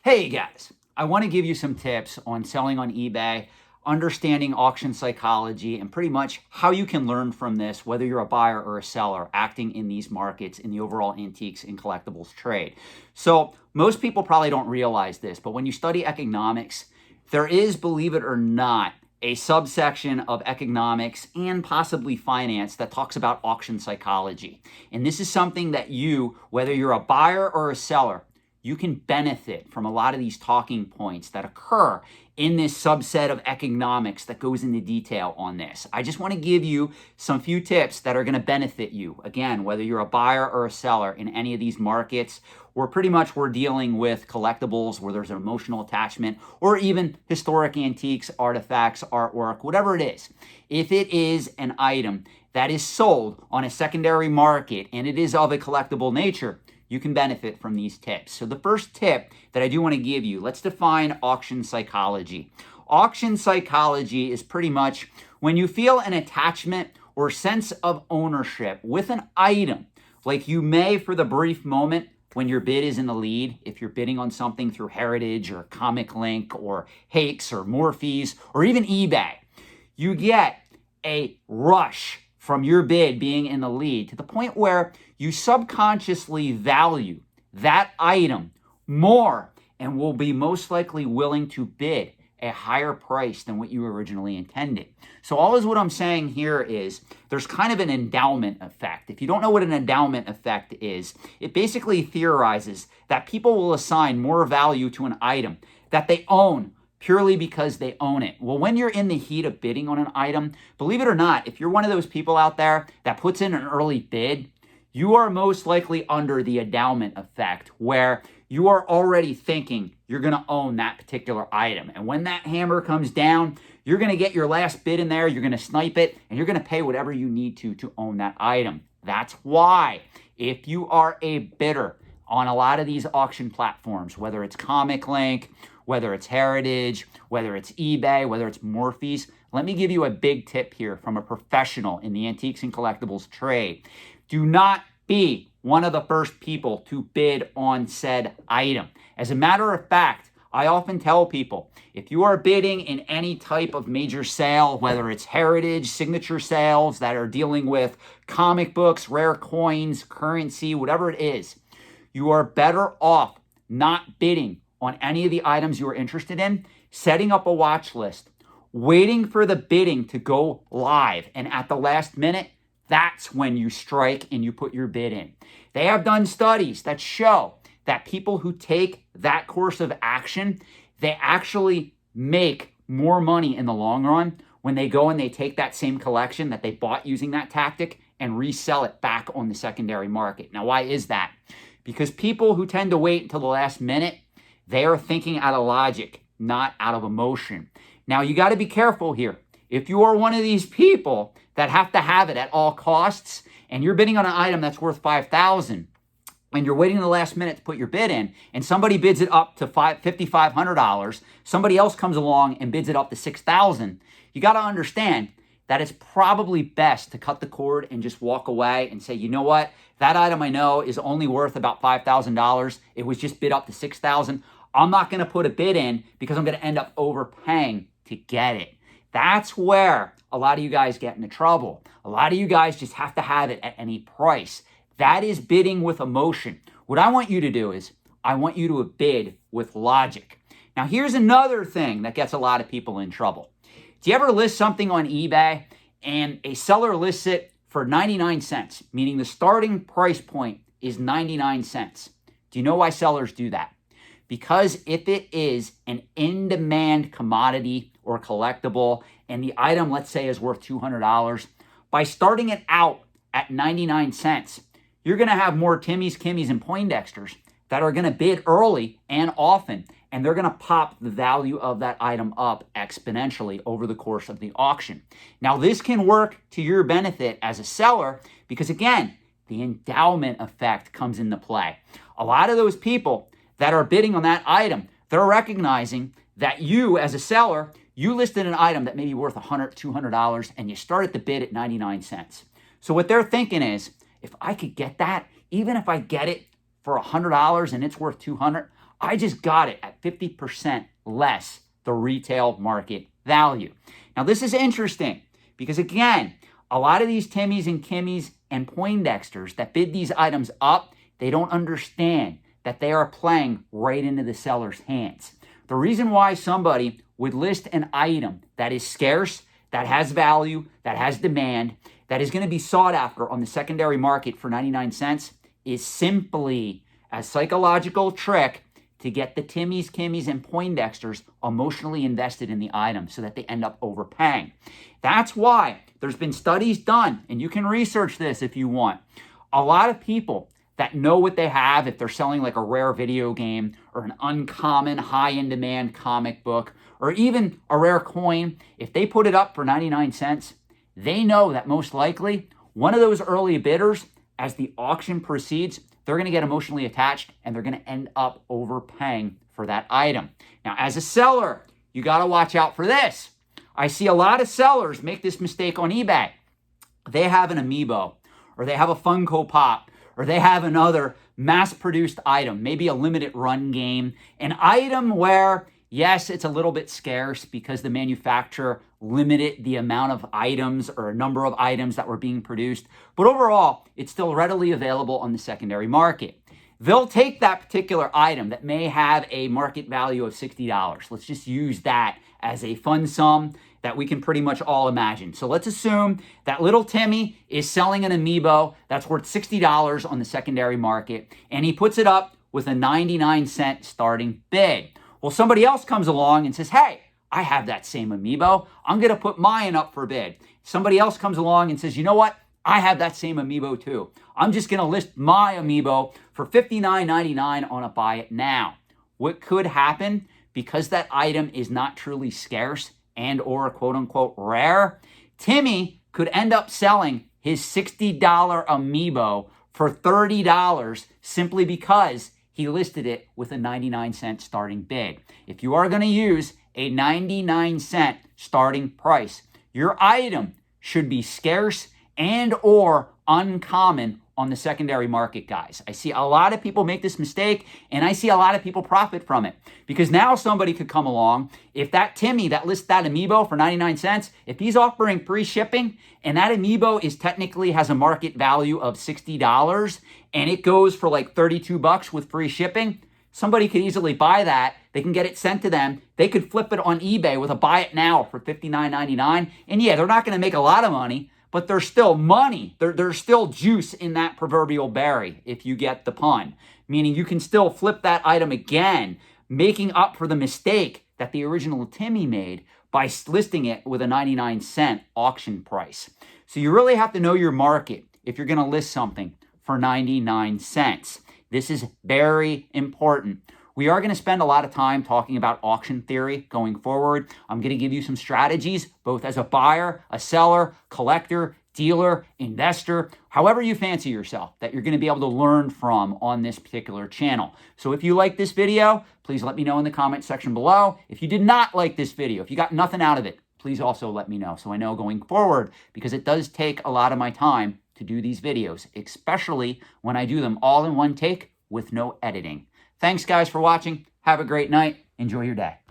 Hey guys, I want to give you some tips on selling on eBay, understanding auction psychology, and pretty much how you can learn from this, whether you're a buyer or a seller acting in these markets in the overall antiques and collectibles trade. So most people probably don't realize this, but when you study economics, there is, believe it or not, a subsection of economics and possibly finance that talks about auction psychology. And this is something that you, whether you're a buyer or a seller, you can benefit from a lot of these talking points that occur in this subset of economics that goes into detail on this. I just want to give you some few tips that are going to benefit you. Again, whether you're a buyer or a seller in any of these markets, we're dealing with collectibles where there's an emotional attachment, or even historic antiques, artifacts, artwork, whatever it is. If it is an item that is sold on a secondary market and it is of a collectible nature, you can benefit from these tips. So the first tip that I do want to give you, let's define auction psychology. Auction psychology is pretty much when you feel an attachment or sense of ownership with an item, like you may for the brief moment when your bid is in the lead, if you're bidding on something through Heritage or Comic Link or Hakes or Morphe's or even eBay, you get a rush from your bid being in the lead to the point where you subconsciously value that item more and will be most likely willing to bid a higher price than what you originally intended. So all is what I'm saying here is there's kind of an endowment effect. If you don't know what an endowment effect is, it basically theorizes that people will assign more value to an item that they own purely because they own it. Well, when you're in the heat of bidding on an item, believe it or not, if you're one of those people out there that puts in an early bid, you are most likely under the endowment effect where you are already thinking you're going to own that particular item. And when that hammer comes down, you're going to get your last bid in there, you're going to snipe it, and you're going to pay whatever you need to own that item. That's why if you are a bidder on a lot of these auction platforms, whether it's Comic Link, whether it's Heritage, whether it's eBay, whether it's Morphe's, let me give you a big tip here from a professional in the antiques and collectibles trade. Do not be one of the first people to bid on said item. As a matter of fact, I often tell people, if you are bidding in any type of major sale, whether it's Heritage, signature sales that are dealing with comic books, rare coins, currency, whatever it is, you are better off not bidding on any of the items you are interested in, setting up a watch list, waiting for the bidding to go live, and at the last minute, that's when you strike and you put your bid in. They have done studies that show that people who take that course of action, they actually make more money in the long run when they go and they take that same collection that they bought using that tactic and resell it back on the secondary market. Now, why is that? Because people who tend to wait until the last minute, they are thinking out of logic, not out of emotion. Now, you got to be careful here. If you are one of these people that have to have it at all costs, and you're bidding on an item that's worth $5,000, and you're waiting to the last minute to put your bid in, and somebody bids it up to $5,500, somebody else comes along and bids it up to $6,000, you got to understand that it's probably best to cut the cord and just walk away and say, you know what? That item I know is only worth about $5,000. It was just bid up to $6,000. I'm not going to put a bid in because I'm going to end up overpaying to get it. That's where a lot of you guys get into trouble. A lot of you guys just have to have it at any price. That is bidding with emotion. What I want you to do is I want you to bid with logic. Now, here's another thing that gets a lot of people in trouble. Do you ever list something on eBay and a seller lists it for 99 cents, meaning the starting price point is 99 cents? Do you know why sellers do that? Because if it is an in-demand commodity or collectible and the item, let's say, is worth $200, by starting it out at 99 cents, you're going to have more Timmies, Kimmies, and Poindexters that are going to bid early and often, and they're going to pop the value of that item up exponentially over the course of the auction. Now, this can work to your benefit as a seller because, again, the endowment effect comes into play. A lot of those people that are bidding on that item, they're recognizing that you, as a seller, you listed an item that may be worth $100, $200, and you started the bid at 99 cents. So what they're thinking is, if I could get that, even if I get it for $100 and it's worth $200, I just got it at 50% less the retail market value. Now, this is interesting because, again, a lot of these Timmys and Kimmys and Poindexters that bid these items up, they don't understand that they are playing right into the seller's hands. The reason why somebody would list an item that is scarce, that has value, that has demand, that is going to be sought after on the secondary market for 99 cents is simply a psychological trick to get the Timmys, Kimmys, and Poindexters emotionally invested in the item so that they end up overpaying. That's why there's been studies done, and you can research this if you want. A lot of people that know what they have, if they're selling like a rare video game or an uncommon high-in-demand comic book or even a rare coin, if they put it up for 99 cents, they know that most likely one of those early bidders, as the auction proceeds, they're going to get emotionally attached and they're going to end up overpaying for that item. Now, as a seller, you got to watch out for this. I see a lot of sellers make this mistake on eBay. They have an amiibo, or they have a Funko Pop, or they have another mass-produced item, maybe a limited run game, an item where, yes, it's a little bit scarce because the manufacturer limited the amount of items or a number of items that were being produced, but overall, it's still readily available on the secondary market. They'll take that particular item that may have a market value of $60. Let's just use that as a fun sum that we can pretty much all imagine. So let's assume that little Timmy is selling an amiibo that's worth $60 on the secondary market, and he puts it up with a 99-cent starting bid. Well, somebody else comes along and says, hey, I have that same amiibo. I'm going to put mine up for bid. Somebody else comes along and says, you know what? I have that same amiibo too. I'm just going to list my amiibo for $59.99 on a buy it now. What could happen, because that item is not truly scarce and or quote unquote rare, Timmy could end up selling his $60 amiibo for $30 simply because he listed it with a 99-cent starting bid. If you are going to use a 99-cent starting price, your item should be scarce and or uncommon on the secondary market, guys. I see a lot of people make this mistake, and I see a lot of people profit from it. Because now somebody could come along, if that Timmy that lists that amiibo for 99 cents, if he's offering free shipping, and that amiibo is technically has a market value of $60, and it goes for like 32 bucks with free shipping, somebody could easily buy that. They can get it sent to them. They could flip it on eBay with a buy it now for $59.99. And yeah, they're not going to make a lot of money, but there's still money. There's still juice in that proverbial berry, if you get the pun. Meaning you can still flip that item again, making up for the mistake that the original Timmy made by listing it with a 99-cent auction price. So you really have to know your market if you're going to list something for 99 cents. This is very important. We are going to spend a lot of time talking about auction theory going forward. I'm going to give you some strategies, both as a buyer, a seller, collector, dealer, investor, however you fancy yourself, that you're going to be able to learn from on this particular channel. So if you like this video, please let me know in the comment section below. If you did not like this video, if you got nothing out of it, please also let me know so I know going forward, because it does take a lot of my time to do these videos, especially when I do them all in one take with no editing. Thanks, guys, for watching. Have a great night. Enjoy your day.